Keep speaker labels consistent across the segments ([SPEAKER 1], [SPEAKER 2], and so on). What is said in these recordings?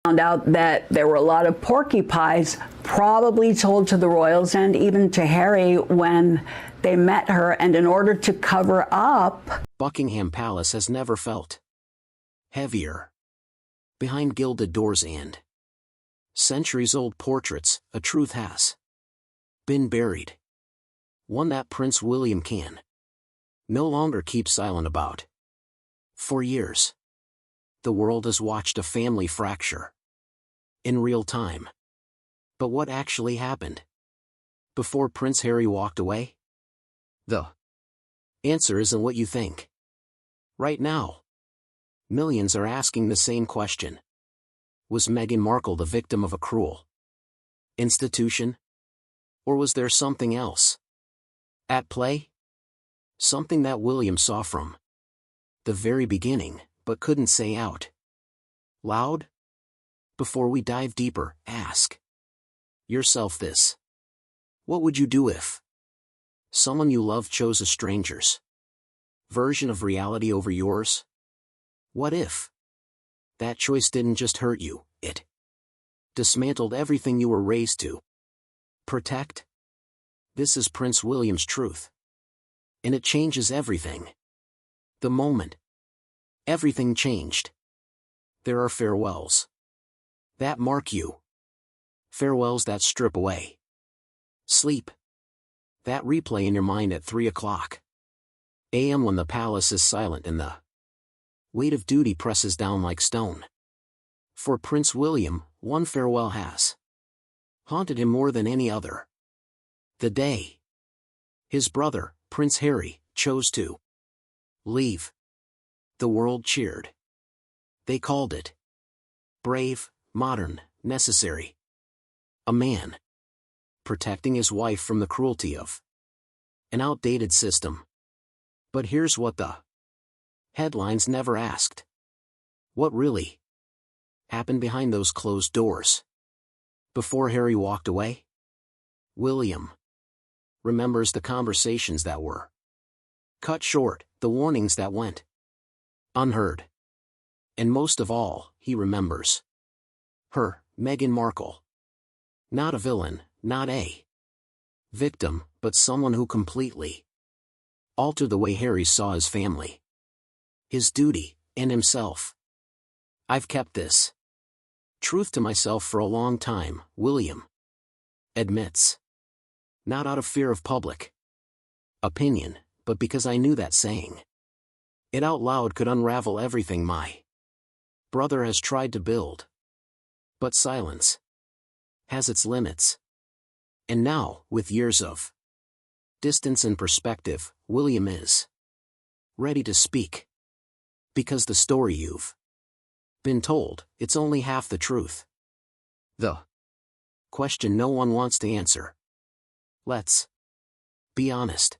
[SPEAKER 1] found out that there were a lot of porcupines probably told to the royals and even to Harry when they met her, and in order to cover up.
[SPEAKER 2] Buckingham Palace has never felt heavier. Behind gilded doors and centuries-old portraits, a truth has been buried. One that Prince William can no longer keep silent about. For years, the world has watched a family fracture in real time. But what actually happened before Prince Harry walked away? The answer isn't what you think. Right now, millions are asking the same question. Was Meghan Markle the victim of a cruel institution? Or was there something else at play? Something that William saw from the very beginning, but couldn't say out loud? Before we dive deeper, ask yourself this. What would you do if someone you love chose a stranger's version of reality over yours? What if that choice didn't just hurt you, it dismantled everything you were raised to protect? This is Prince William's truth. And it changes everything. The moment everything changed, there are farewells that mark you. Farewells that strip away sleep. That replay in your mind at 3 o'clock a.m. when the palace is silent and the weight of duty presses down like stone. For Prince William, one farewell has haunted him more than any other. The day his brother, Prince Harry, chose to leave. The world cheered. They called it brave, modern, necessary. A man protecting his wife from the cruelty of an outdated system. But here's what the headlines never asked. What really happened behind those closed doors? Before Harry walked away, William remembers the conversations that were cut short, the warnings that went unheard. And most of all, he remembers her, Meghan Markle. Not a villain, not a victim, but someone who completely altered the way Harry saw his family, his duty, and himself. I've kept this truth to myself for a long time, William admits. Not out of fear of public opinion, but because I knew that saying it out loud could unravel everything my brother has tried to build. But silence has its limits. And now, with years of distance and perspective, William is ready to speak. Because the story you've been told, it's only half the truth. The question no one wants to answer. Let's be honest.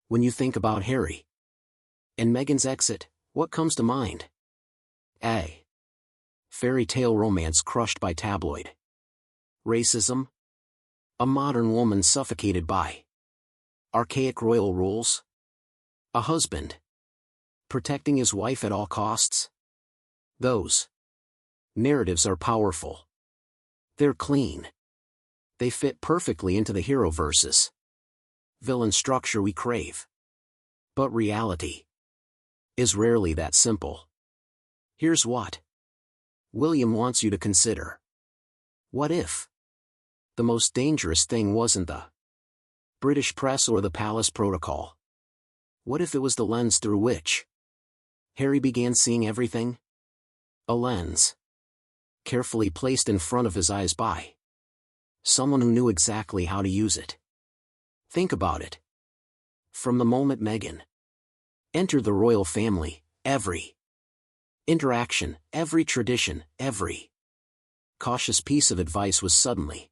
[SPEAKER 2] When you think about Harry and Meghan's exit, what comes to mind? A fairy tale romance crushed by tabloid racism? A modern woman suffocated by archaic royal rules? A husband protecting his wife at all costs? Those narratives are powerful. They're clean. They fit perfectly into the hero versus villain structure we crave. But reality is rarely that simple. Here's what William wants you to consider. What if the most dangerous thing wasn't the British press or the palace protocol? What if it was the lens through which Harry began seeing everything? A lens carefully placed in front of his eyes by someone who knew exactly how to use it. Think about it. From the moment Meghan entered the royal family, every interaction, every tradition, every cautious piece of advice was suddenly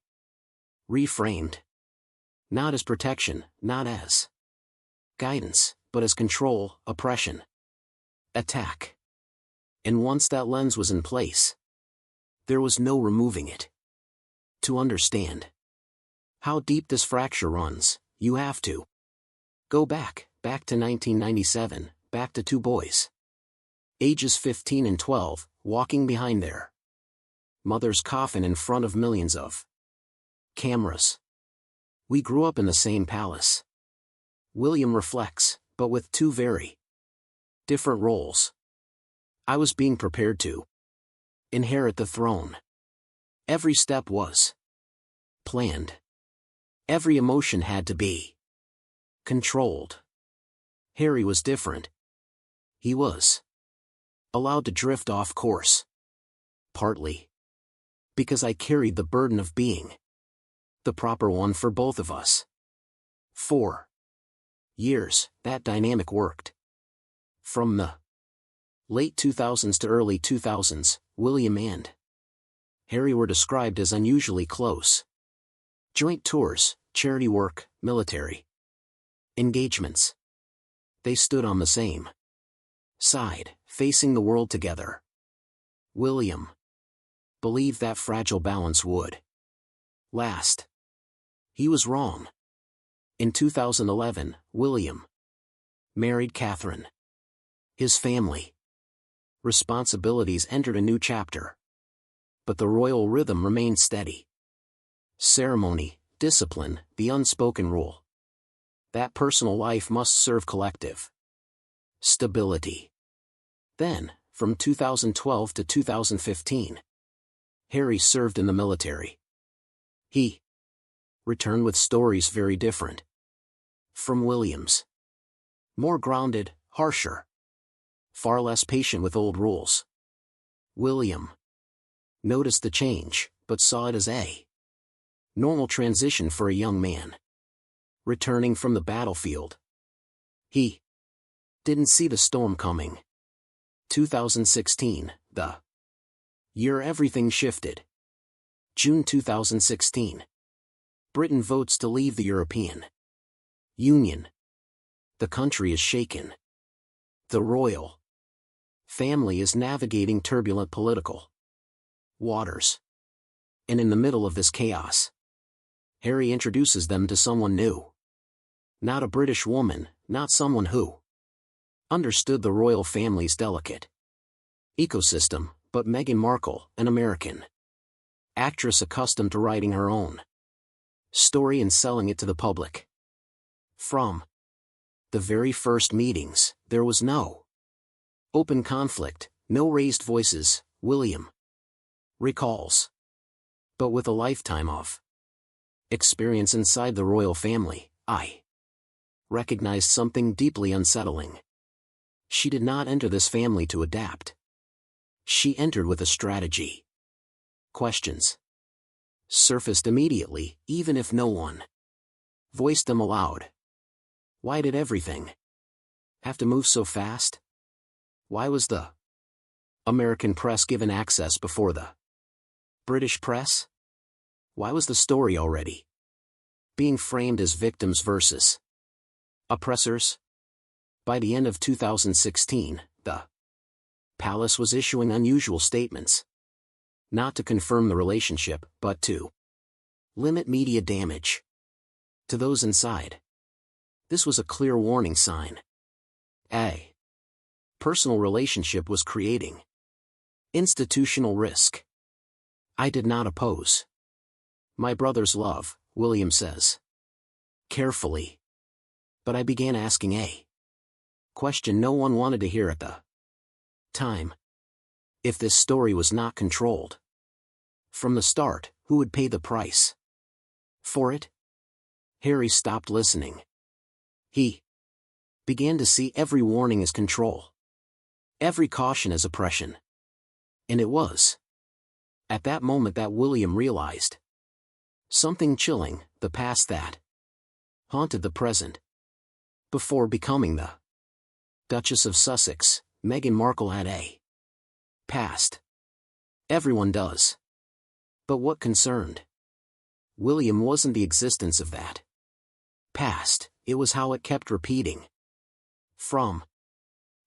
[SPEAKER 2] reframed. Not as protection, not as guidance, but as control, oppression, attack. And once that lens was in place, there was no removing it. To understand how deep this fracture runs, you have to go back to 1997, back to two boys, ages 15 and 12, walking behind their Mother's coffin in front of millions of cameras. We grew up in the same palace. William reflects, but with two very different roles. I was being prepared to inherit the throne. Every step was planned. Every emotion had to be controlled. Harry was different. He was allowed to drift off course. Partly because I carried the burden of being the proper one for both of us. 4 years, that dynamic worked. From the late 2000s to early 2000s, William and Harry were described as unusually close. Joint tours, charity work, military engagements. They stood on the same side, facing the world together. William believed that fragile balance would last. He was wrong. In 2011, William married Catherine. His family responsibilities entered a new chapter. But the royal rhythm remained steady. Ceremony, discipline, the unspoken rule. That personal life must serve collective stability. Then, from 2012 to 2015, Harry served in the military. He returned with stories very different from William's. More grounded, harsher, far less patient with old rules. William noticed the change, but saw it as a normal transition for a young man returning from the battlefield. He didn't see the storm coming. 2016, the year everything shifted. June 2016. Britain votes to leave the European Union. The country is shaken. The royal family is navigating turbulent political waters. And in the middle of this chaos, Harry introduces them to someone new. Not a British woman, not someone who understood the royal family's delicate ecosystem, but Meghan Markle, an American actress accustomed to writing her own story and selling it to the public. From the very first meetings, there was no open conflict, no raised voices, William recalls. But with a lifetime of experience inside the royal family, I recognized something deeply unsettling. She did not enter this family to adapt. She entered with a strategy. Questions surfaced immediately, even if no one voiced them aloud. Why did everything have to move so fast? Why was the American press given access before the British press? Why was the story already being framed as victims versus oppressors? By the end of 2016, the palace was issuing unusual statements. Not to confirm the relationship, but to limit media damage to those inside. This was a clear warning sign. A personal relationship was creating institutional risk. I did not oppose my brother's love, William says carefully. But I began asking a question no one wanted to hear at the time. If this story was not controlled from the start, who would pay the price for it? Harry stopped listening. He began to see every warning as control, every caution as oppression. And it was at that moment that William realized something chilling, the past that haunted the present. Before becoming the Duchess of Sussex, Meghan Markle had a past. Everyone does. But what concerned William wasn't the existence of that past, it was how it kept repeating. From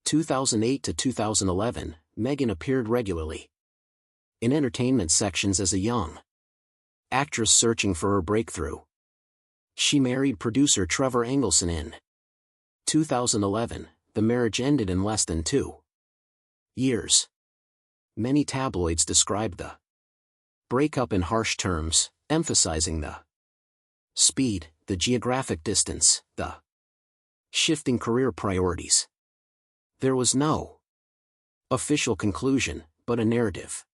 [SPEAKER 2] 2008 to 2011, Meghan appeared regularly in entertainment sections as a young actress searching for her breakthrough. She married producer Trevor Engelson in 2011. The marriage ended in less than 2 years. Many tabloids described the break up in harsh terms, emphasizing the speed, the geographic distance, the shifting career priorities. There was no official conclusion, but a narrative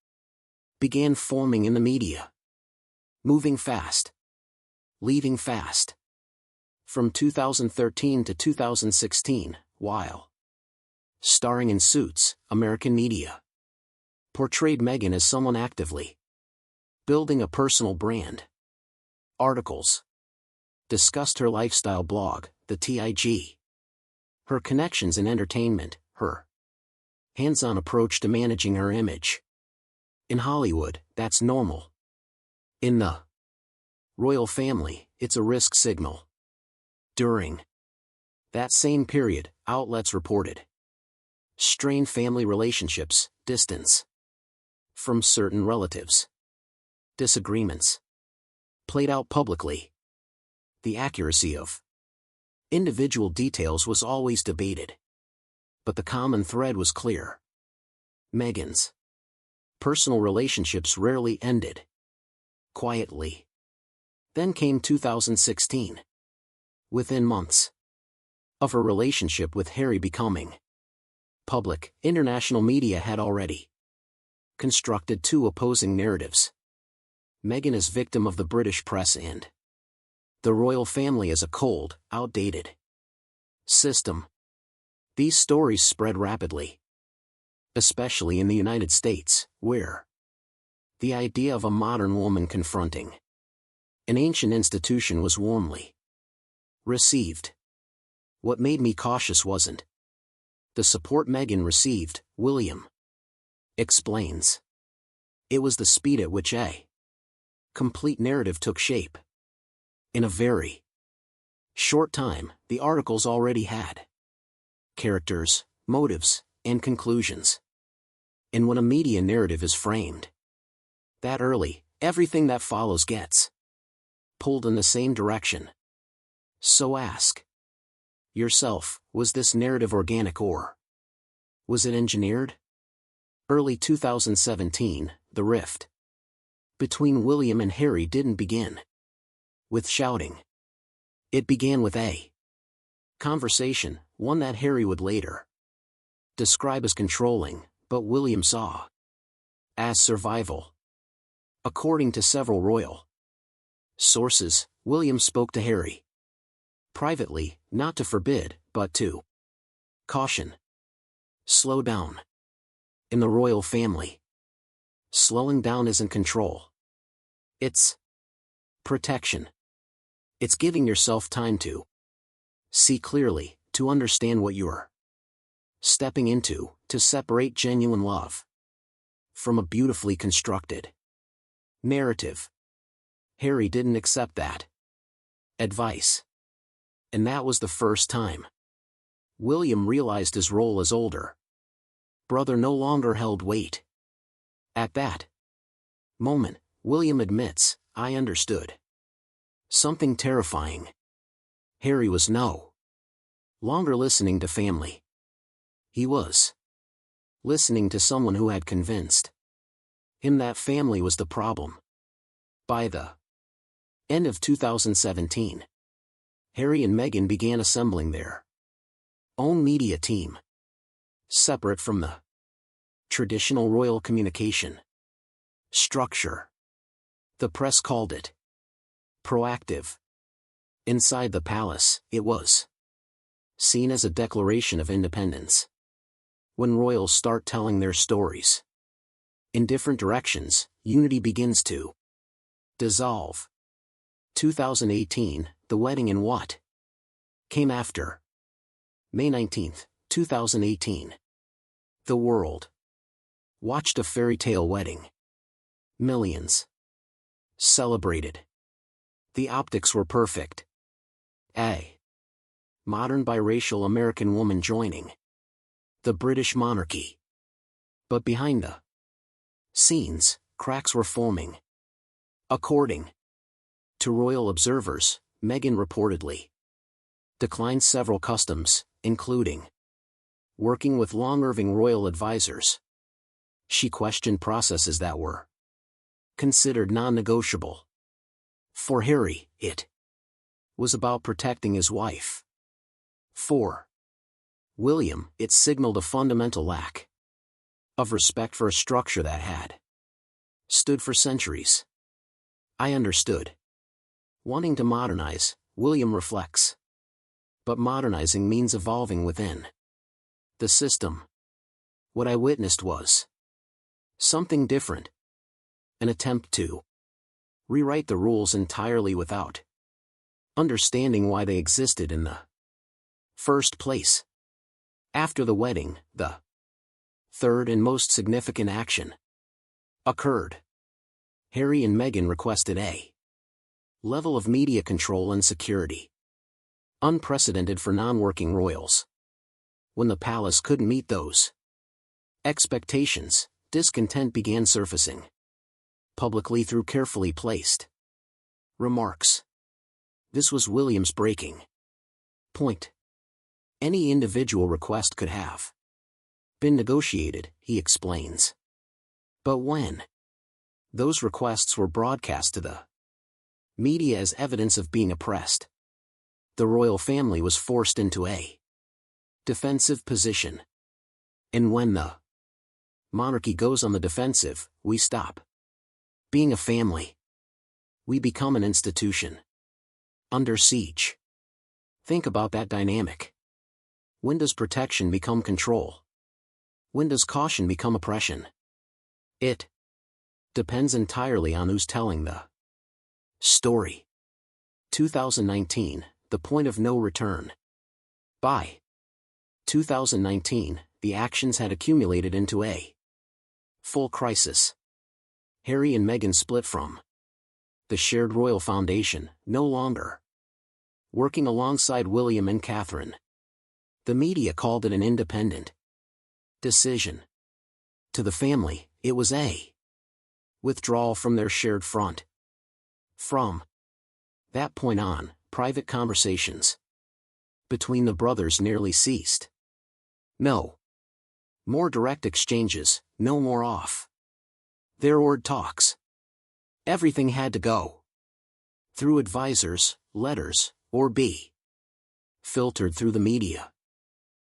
[SPEAKER 2] began forming in the media. Moving fast. Leaving fast. From 2013 to 2016, while starring in Suits, American media portrayed Meghan as someone actively building a personal brand. Articles discussed her lifestyle blog, the TIG, her connections in entertainment, her hands-on approach to managing her image. In Hollywood, that's normal. In the royal family, it's a risk signal. During that same period, outlets reported strained family relationships, distance from certain relatives, disagreements played out publicly. The accuracy of individual details was always debated, but the common thread was clear. Meghan's personal relationships rarely ended quietly. Then came 2016. Within months of her relationship with Harry becoming public, international media had already constructed two opposing narratives. Meghan as victim of the British press and the royal family as a cold, outdated system. These stories spread rapidly, especially in the United States, where the idea of a modern woman confronting an ancient institution was warmly received. What made me cautious wasn't the support Meghan received, William explains. It was the speed at which a complete narrative took shape. In a very short time, the articles already had characters, motives, and conclusions. And when a media narrative is framed that early, everything that follows gets pulled in the same direction. So ask yourself, was this narrative organic or was it engineered? Early 2017, the rift between William and Harry didn't begin with shouting. It began with a conversation, one that Harry would later describe as controlling, but William saw as survival. According to several royal sources, William spoke to Harry privately, not to forbid, but to caution. Slow down. In the royal family, slowing down isn't control. It's protection. It's giving yourself time to see clearly, to understand what you're stepping into, to separate genuine love from a beautifully constructed narrative. Harry didn't accept that advice. And that was the first time William realized his role as older brother no longer held weight. At that moment, William admits, I understood something terrifying. Harry was no longer listening to family. He was listening to someone who had convinced him that family was the problem. By the end of 2017, Harry and Meghan began assembling their own media team, separate from the traditional royal communication structure. The press called it proactive. Inside the palace, it was seen as a declaration of independence. When royals start telling their stories in different directions, unity begins to dissolve. 2018, the wedding and what came after. May 19, 2018. The world watched a fairy tale wedding. Millions celebrated. The optics were perfect. A modern biracial American woman joining the British monarchy. But behind the scenes, cracks were forming. According to royal observers, Meghan reportedly declined several customs, including working with long-serving royal advisors. She questioned processes that were considered non-negotiable. For Harry, it was about protecting his wife. For William, it signaled a fundamental lack of respect for a structure that had stood for centuries. I understood. Wanting to modernize, William reflects. But modernizing means evolving within the system. What I witnessed was something different. An attempt to rewrite the rules entirely without understanding why they existed in the first place. After the wedding, the third and most significant action occurred. Harry and Meghan requested a level of media control and security unprecedented for non-working royals. When the palace couldn't meet those expectations, discontent began surfacing publicly through carefully placed remarks. This was William's breaking point. Any individual request could have been negotiated, he explains. But when those requests were broadcast to the media as evidence of being oppressed, the royal family was forced into a defensive position. And when the monarchy goes on the defensive, we stop being a family. We become an institution under siege. Think about that dynamic. When does protection become control? When does caution become oppression? It depends entirely on who's telling the story. 2019, the point of no return. By 2019, the actions had accumulated into a full crisis. Harry and Meghan split from the shared royal foundation, no longer working alongside William and Catherine. The media called it an independent decision. To the family, it was a withdrawal from their shared front. From that point on, private conversations between the brothers nearly ceased. No more direct exchanges, no more off-the-record talks. Everything had to go through advisors, letters, or be filtered through the media.